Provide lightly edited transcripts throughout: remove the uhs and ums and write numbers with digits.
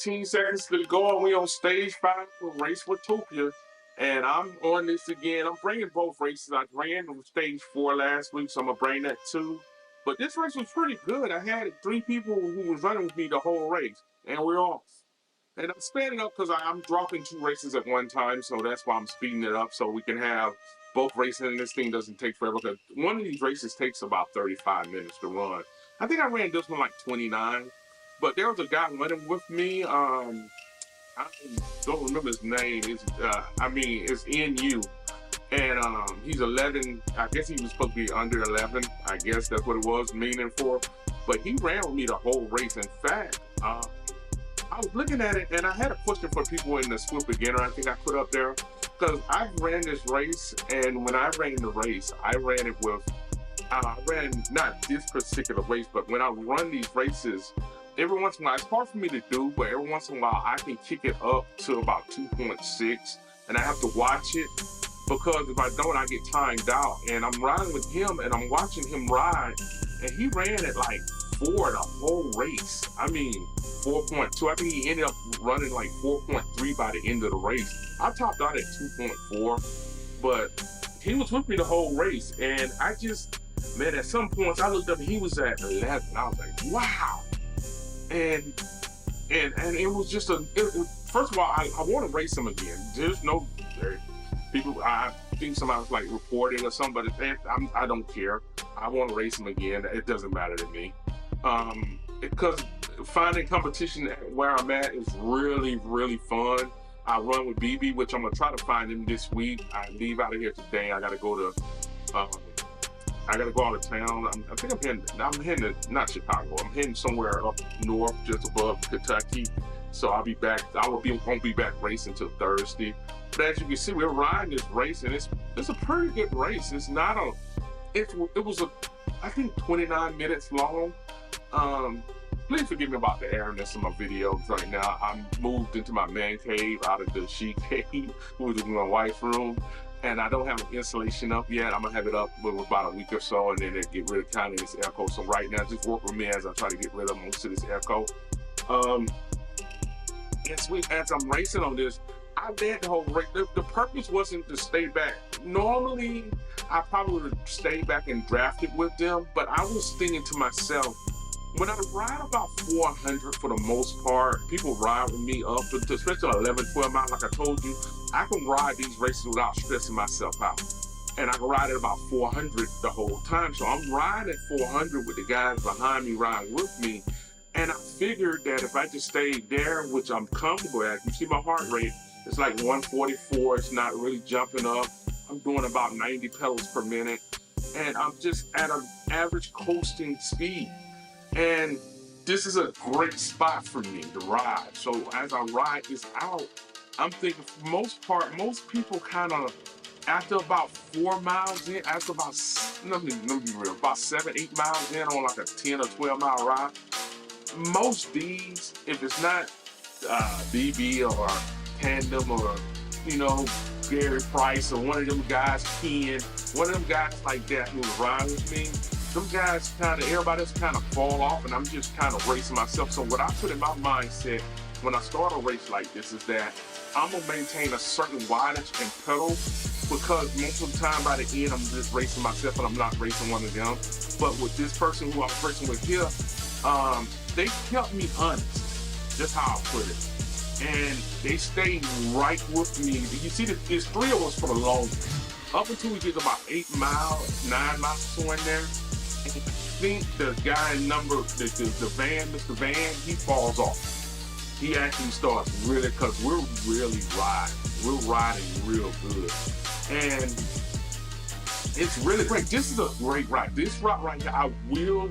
15 seconds to go, and we on stage 5 for Race Watopia. And I'm on this again. I'm bringing both races. I ran on stage 4 last week, so I'm gonna bring that too. But this race was pretty good. I had 3 people who was running with me the whole race, and we're off. And I'm speeding up because I'm dropping 2 races at one time, so that's why I'm speeding it up so we can have both races, and this thing doesn't take forever. Because one of these races takes about 35 minutes to run. I think I ran this one like 29. But there was a guy running with me. I don't remember his name. It's NU. And he's 11. I guess he was supposed to be under 11. I guess that's what it was, meaning for. But he ran with me the whole race. In fact, I was looking at it, and I had a question for people in the Swift Beginner. I think I put up there. Because I ran this race, and when I ran the race, I ran it with, I ran not this particular race, but when I run these races, every once in a while, it's hard for me to do, but every once in a while, I can kick it up to about 2.6, and I have to watch it, because if I don't, I get timed out. And I'm riding with him, and I'm watching him ride, and he ran at like 4 the whole race. I mean, 4.2. I think he ended up running like 4.3 by the end of the race. I topped out at 2.4, but he was with me the whole race, and I just, man, at some points I looked up and he was at 11. I was like, wow. And it was just first of all, I want to race him again. There's no people. I think somebody was like reporting or something, but I don't care. I want to race him again. It doesn't matter to me, because finding competition where I'm at is really, really fun. I run with BB, which I'm gonna try to find him this week. I leave out of here today. I gotta go to, I gotta go out of town. I think I'm heading to, not Chicago. I'm heading somewhere up north, just above Kentucky. So I'll be back. Won't be back racing until Thursday. But as you can see, we're riding this race, and it's a pretty good race. It's not a, it was I think 29 minutes long. Please forgive me about the airiness of my videos right now. I'm moved into my man cave out of the she cave, which is my wife's room, and I don't have an insulation up yet. I'm gonna have it up for about a week or so, and then it get rid of kind of this echo. So right now, just work with me as I try to get rid of most of this echo. As I'm racing on this, I led the whole race. The purpose wasn't to stay back. Normally, I probably would stay back and draft it with them, but I was thinking to myself, when I ride about 400 for the most part, people ride with me up, especially 11, 12 miles, like I told you, I can ride these races without stressing myself out. And I can ride at about 400 the whole time. So I'm riding at 400 with the guys behind me riding with me. And I figured that if I just stayed there, which I'm comfortable at, you see my heart rate, it's like 144, it's not really jumping up. I'm doing about 90 pedals per minute. And I'm just at an average coasting speed. And this is a great spot for me to ride. So as I ride this out, I'm thinking for the most part, most people kind of, after about 4 miles in, after about, let me be real, about 7, 8 miles in on like a 10 or 12 mile ride, most D's, if it's not BB or Tandem or, you know, Gary Price or one of them guys, Ken, one of them guys like that who ride with me, them guys everybody else kind of fall off, and I'm just kind of racing myself. So what I put in my mindset when I start a race like this is that I'm gonna maintain a certain wattage and pedal, because most of the time by the end I'm just racing myself and I'm not racing one of them. But with this person who I'm racing with here, they kept me honest, just how I put it. And they stayed right with me. You see, there's 3 of us for the longest. Up until we get about 8 miles, 9 miles, so in there. And I think the guy the van, Mr. Van, he falls off. He actually starts really, because we're really riding. We're riding real good. And it's really great. This is a great ride. This ride right here, I will,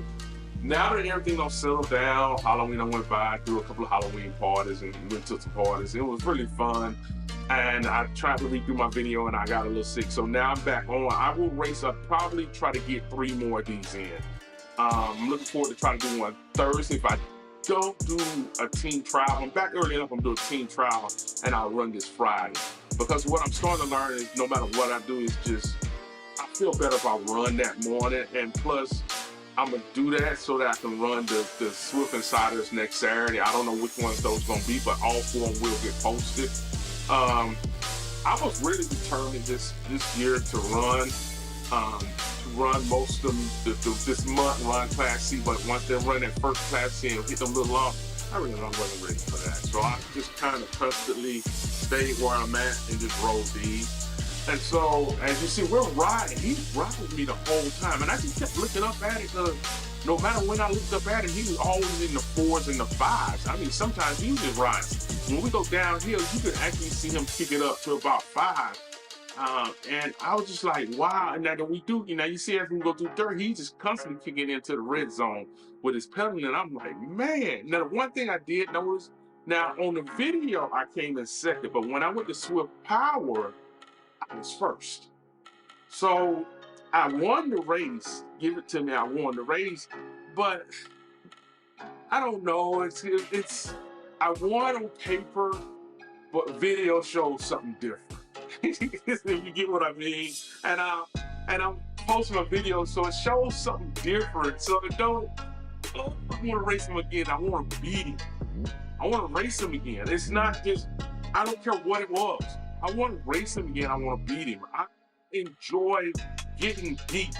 now that everything don't settle down, Halloween I went by, through a couple of Halloween parties and went to some parties. It was really fun. And I tried to redo my video and I got a little sick. So now I'm back on. I will race. I'll probably try to get 3 more of these in. I'm looking forward to trying to do one Thursday. If I don't do a team trial, I'm back early enough, I'm doing a team trial, and I'll run this Friday. Because what I'm starting to learn is no matter what I do, is just, I feel better if I run that morning. And plus, I'm gonna do that so that I can run the Swift Insiders next Saturday. I don't know which one of those gonna be, but all 4 will get posted. Um, I was really determined this year to run most of this month, run Class C. But once they run that first Class C and hit them little off, I really wasn't ready for that. So I just kind of constantly stayed where I'm at and just rode these. And so, as you see, we're riding. He's riding with me the whole time. And I just kept looking up at it because no matter when I looked up at him, he was always in the 4s and the 5s. I mean, sometimes he was just riding. When we go downhill, you can actually see him kick it up to about 5. And I was just like, wow. And now that we do, you see as we go through dirt, he's just constantly kicking into the red zone with his pedaling. And I'm like, man. Now, the one thing I did notice, now on the video, I came in second. But when I went to Swift Power, I was first. So I won the race. Give it to me. I won the race. But I don't know. It's I won on paper, but video shows something different. If you get what I mean. And I'm posting a video, so it shows something different. So I want to race him again. I want to beat him. I want to race him again. It's not just, I don't care what it was. I want to race him again. I want to beat him. I enjoy getting beat,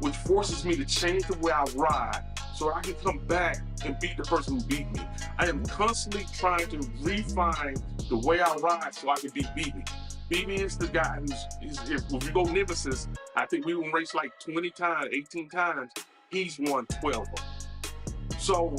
which forces me to change the way I ride so I can come back and beat the person who beat me. I am constantly trying to refine the way I ride so I can beat BB. BB is the guy if we go Nemesis, I think we will race like 20 times, 18 times. He's won 12 of them. So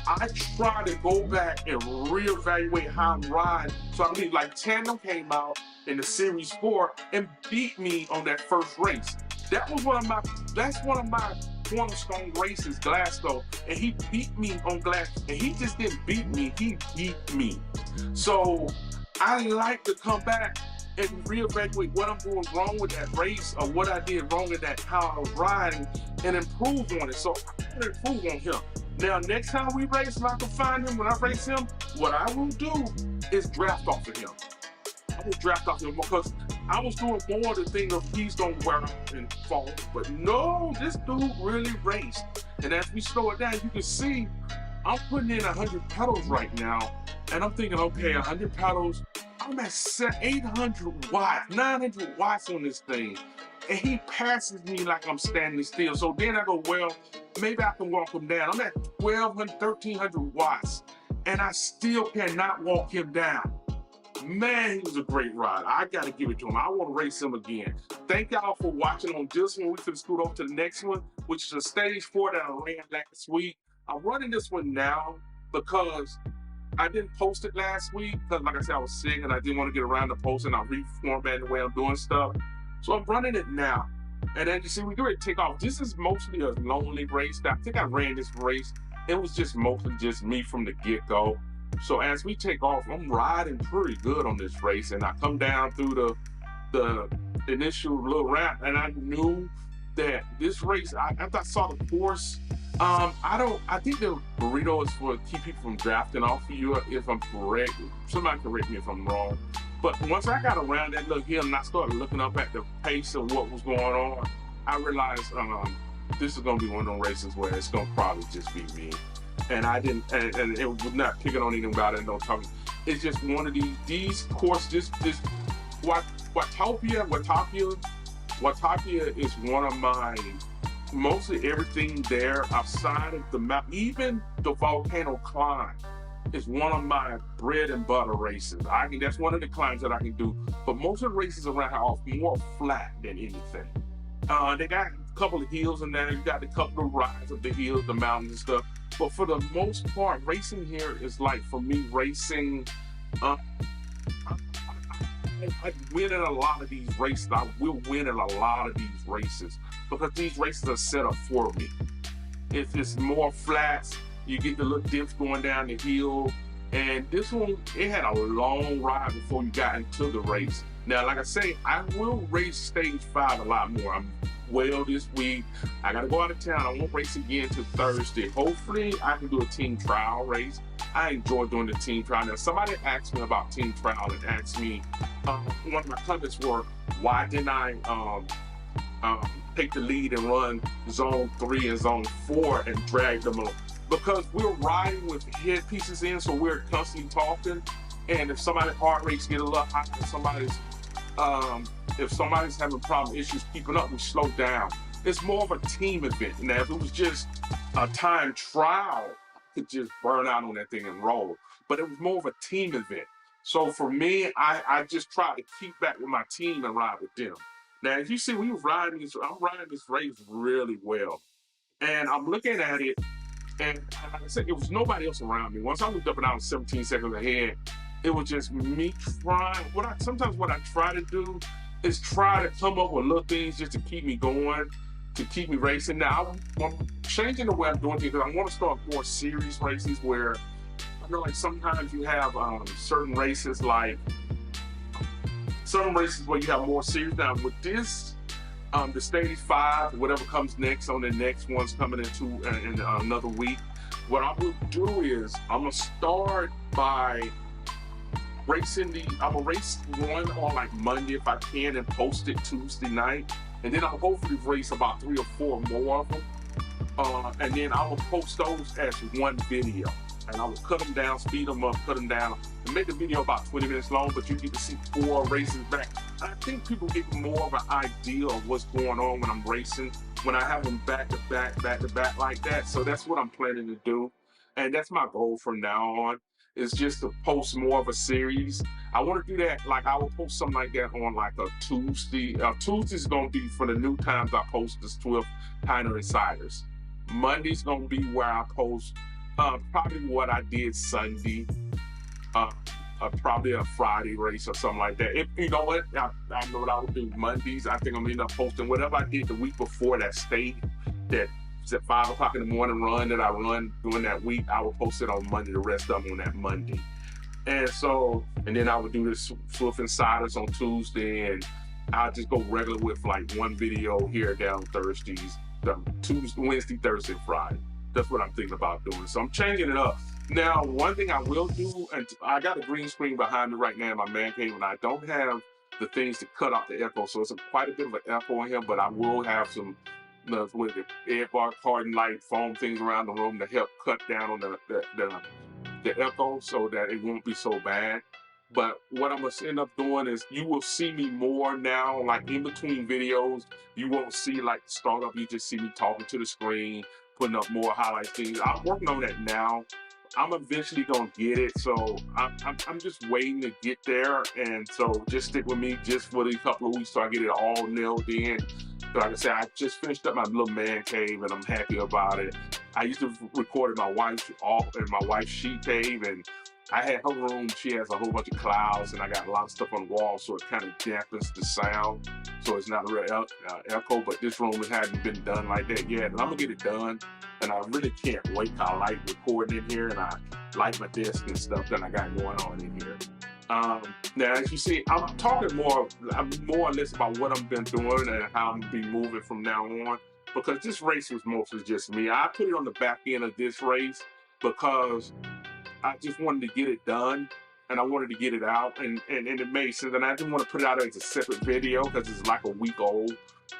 I try to go back and reevaluate how I'm riding. So I mean, like Tandem came out in the Series 4 and beat me on that first race. That's one of my cornerstone races, Glasgow, and he beat me on Glasgow. And he just didn't beat me, he beat me. So I like to come back and reevaluate what I'm doing wrong with that race or what I did wrong in that, how I was riding, and improve on it. So I want to improve on him. Now, next time we race, if I can find him, when I race him, what I will do is draft off of him. I will draft off him because I was doing more the thing of he's gonna wear out and fall. But no, this dude really raced. And as we slow it down, you can see I'm putting in 100 pedals right now. And I'm thinking, okay, 100 pedals, I'm at 800 watts, 900 watts on this thing. And he passes me like I'm standing still. So then I go, well, maybe I can walk him down. I'm at 1,200, 1,300 watts, and I still cannot walk him down. Man, he was a great rider. I got to give it to him. I want to race him again. Thank y'all for watching on this one. We can scoot over to the next one, which is a Stage 4 that I ran last week. I'm running this one now because I didn't post it last week because, like I said, I was sick and I didn't want to get around to posting. I reformatted the way I'm doing stuff. So I'm running it now. And then you see, we get ready to take off. This is mostly a lonely race. I think I ran this race. It was just mostly just me from the get-go. So as we take off, I'm riding pretty good on this race. And I come down through the initial little ramp, and I knew that this race, after I saw the course, I think the burrito is for keep people from drafting off of you, if I'm correct. Somebody correct me if I'm wrong. But once I got around that little hill and I started looking up at the pace of what was going on, I realized this is gonna be one of those races where it's gonna probably just be me. And I didn't, and it was not picking on anybody, no talking. It's just one of these courses, this Watopia is one of my, mostly everything there outside of the map, even the volcano climb is one of my bread and butter races. That's one of the climbs that I can do. But most of the races around here are more flat than anything. They got a couple of hills in there. You got a couple of rides of the hills, the mountains and stuff. But for the most part, racing here is like, for me, racing, I win in a lot of these races. I will win in a lot of these races because these races are set up for me. If it's more flats, you get the little dips going down the hill. And this one, it had a long ride before you got into the race. Now, like I say, I will race Stage 5 a lot more. I'm well this week. I got to go out of town. I won't race again till Thursday. Hopefully, I can do a team trial race. I enjoy doing the team trial. Now, somebody asked me about team trial and asked me, one of my comments were, why didn't I take the lead and run zone 3 and zone 4 and drag them along. Because we're riding with headpieces in, so we're constantly talking. And if somebody's heart rates get a little high, if somebody's having problem issues keeping up, we slow down. It's more of a team event. Now, if it was just a time trial, I could just burn out on that thing and roll. But it was more of a team event. So for me, I just try to keep back with my team and ride with them. Now, as you see, I'm riding this race really well. And I'm looking at it, and like I said, it was nobody else around me. Once I looked up and I was 17 seconds ahead, it was just me trying. Sometimes what I try to do is try to come up with little things just to keep me going, to keep me racing. Now, I'm changing the way I'm doing it because I want to start more series races where I know like sometimes you have certain races where you have more series. Now with this, the stage 5, whatever comes next on the next one's coming in another week. What I will do is I'm gonna start by I'm gonna race one on like Monday if I can and post it Tuesday night, and then I'll hopefully race about 3 or 4 more of them, and then I will post those as one video. And I will cut them down, speed them up, cut them down, and make the video about 20 minutes long, but you get to see 4 races back. I think people get more of an idea of what's going on when I'm racing, when I have them back to back like that. So that's what I'm planning to do. And that's my goal from now on, is just to post more of a series. I want to do that, like I will post something like that on like a Tuesday. Tuesday's gonna be for the new times I post the Swift Pioneer Insiders. Monday's gonna be where I post probably what I did Sunday, probably a Friday race or something like that. You know what? I know what I would do Mondays. I think I'm gonna end up posting whatever I did the week before that state, that 5 o'clock in the morning run that I run during that week. I will post it on Monday, the rest of them on that Monday. And then I would do this Swift Insiders on Tuesday, and I'll just go regular with like one video here down Thursdays, Tuesday, Wednesday, Thursday, Friday. That's what I'm thinking about doing. So I'm changing it up. Now, one thing I will do, and I got a green screen behind me right now in my man cave, and I don't have the things to cut out the echo. So it's quite a bit of an echo in here, but I will have some with the Edbar cardon light foam things around the room to help cut down on the echo so that it won't be so bad. But what I'm gonna end up doing is you will see me more now, like in between videos. You won't see like the startup, you just see me talking to the screen, putting up more highlight things. I'm working on that now. I'm eventually gonna get it, so I'm just waiting to get there. And so just stick with me just for these couple of weeks so I get it all nailed in. But like I said, I just finished up my little man cave and I'm happy about it. I used to record in my wife's she cave, and I had her room. She has a whole bunch of clouds, and I got a lot of stuff on the wall, so it kind of dampens the sound. So it's not a real echo, but this room hasn't been done like that yet. And I'm gonna get it done, and I really can't wait till I like recording in here, and I like my desk and stuff that I got going on in here. Now, as you see, I'm talking more or less about what I've been doing and how I'm gonna be moving from now on, because this race was mostly just me. I put it on the back end of this race because I just wanted to get it done, and I wanted to get it out, and it made sense. And I didn't want to put it out as a separate video because it's like a week old.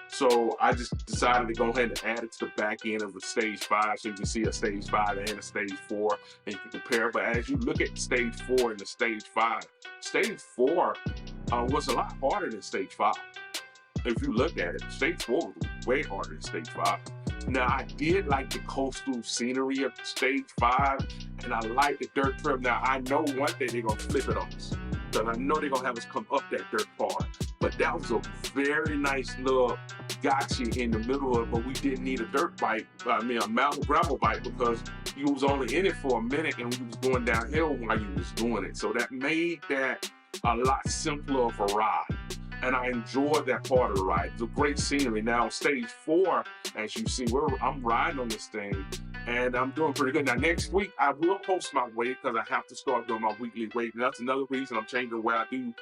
So I just decided to go ahead and add it to the back end of the stage 5, so you can see a stage 5 and a stage 4, and you can compare. But as you look at stage 4 and the stage 5 was a lot harder than stage 5. If you look at it, stage 4 was way harder than stage 5. Now, I did like the coastal scenery of stage 5, and I like the dirt trail. Now, I know one day they're going to flip it on us, because I know they're going to have us come up that dirt part. But that was a very nice little gotcha in the middle of it, but we didn't need a dirt bike, a mountain gravel bike, because you was only in it for a minute and we was going downhill while you was doing it. So that made that a lot simpler of a ride. And I enjoyed that part of the ride. It's a great scenery. Now, stage 4, as you see, I'm riding on this thing, and I'm doing pretty good. Now, next week, I will post my weight because I have to start doing my weekly weight. And that's another reason I'm changing the way I do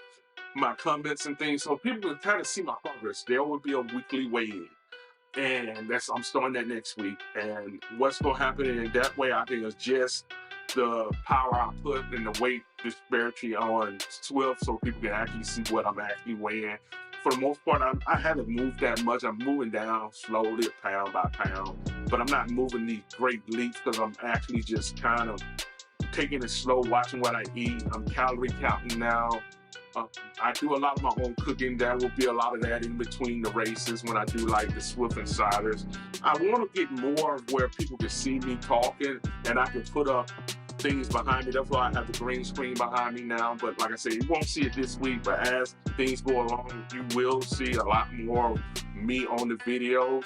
my comments and things, so people can kind of see my progress. There will be a weekly weigh-in, and I'm starting that next week. And what's going to happen in that way, I think, is just the power I put and the weight disparity on Swift so people can actually see what I'm actually weighing. For the most part, I haven't moved that much. I'm moving down slowly, pound by pound, but I'm not moving these great leaps because I'm actually just kind of taking it slow, watching what I eat. I'm calorie counting now. Uh, I do a lot of my own cooking. There will be a lot of that in between the races when I do like the Swift Insiders. I want to get more of where people can see me talking and I can put up things behind me. That's why I have the green screen behind me now. But like I said, you won't see it this week, but as things go along, you will see a lot more of me on the videos.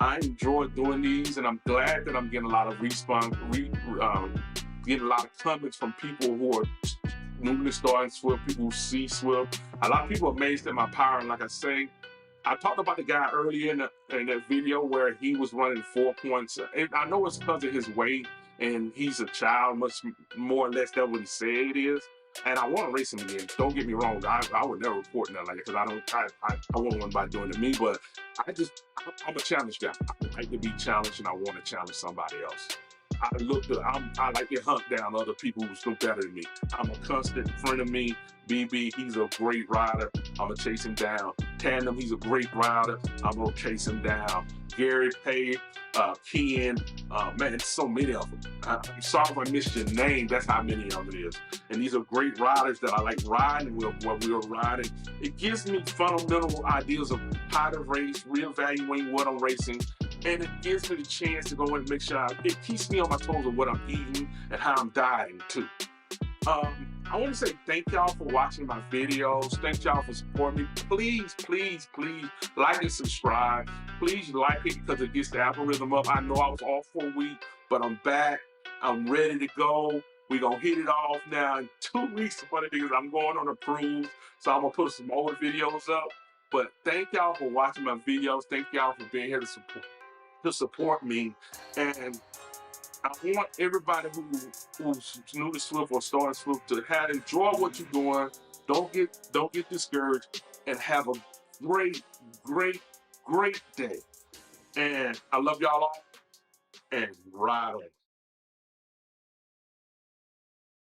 I enjoy doing these, and I'm glad that I'm getting a lot of getting a lot of comments from people who are newly starting Swift, people who see Swift. A lot of people are amazed at my power, and like I say, I talked about the guy earlier in that video where he was running 4 points. And I know it's because of his weight, and he's a child, much more or less than what he said it is. And I want to race him again. Don't get me wrong. I would never report nothing like it because I wouldn't want anybody doing it to me. But I'm a challenge guy. I like to be challenged, and I want to challenge somebody else. I like to hunt down other people who's still better than me. I'm a constant friend of me. BB, he's a great rider. I'm gonna chase him down. Tandem, he's a great rider. I'm gonna chase him down. Gary Pay, Ken, man, so many of them. I'm sorry if I missed your name. That's how many of them it is. And these are great riders that I like riding with when we were riding. It gives me fundamental ideas of how to race, reevaluating what I'm racing, and it gives me the chance to go in and make sure it keeps me on my toes of what I'm eating and how I'm dieting too. I want to say thank y'all for watching my videos. Thank y'all for supporting me. Please, please, please like and subscribe. Please like it because it gets the algorithm up. I know I was off for a week, but I'm back. I'm ready to go. We're going to hit it off now in 2 weeks. Funny thing is I'm going on a cruise, so I'm going to put some more videos up. But thank y'all for watching my videos. Thank y'all for being here to support me. And I want everybody who's new to Swift or starting Swift to enjoy what you're doing. Don't get discouraged, and have a great, great, great day. And I love y'all all, and ride on.